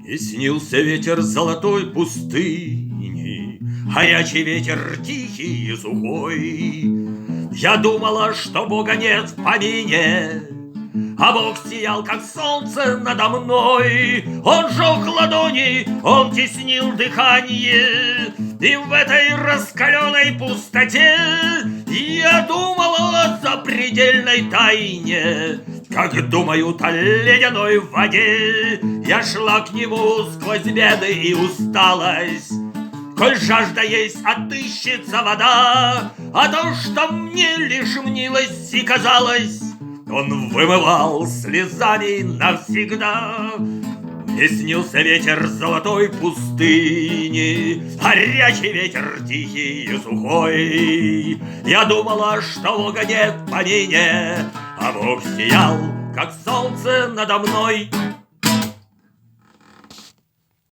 И снился ветер золотой пустыни, горячий ветер тихий и сухой. Я думала, что Бога нет в помине, а Бог сиял, как солнце надо мной. Он жег ладони, он теснил дыхание, и в этой раскаленной пустоте я думала о запредельной тайне, как думают о ледяной воде. Я шла к нему сквозь беды и усталость. Коль жажда есть, отыщется вода, а то, что мне лишь мнилось и казалось, он вымывал слезами навсегда. Мне снился ветер золотой пустыни, горячий ветер тихий и сухой. Я думала, что Бога нет в помине, а Бог сиял, как солнце надо мной.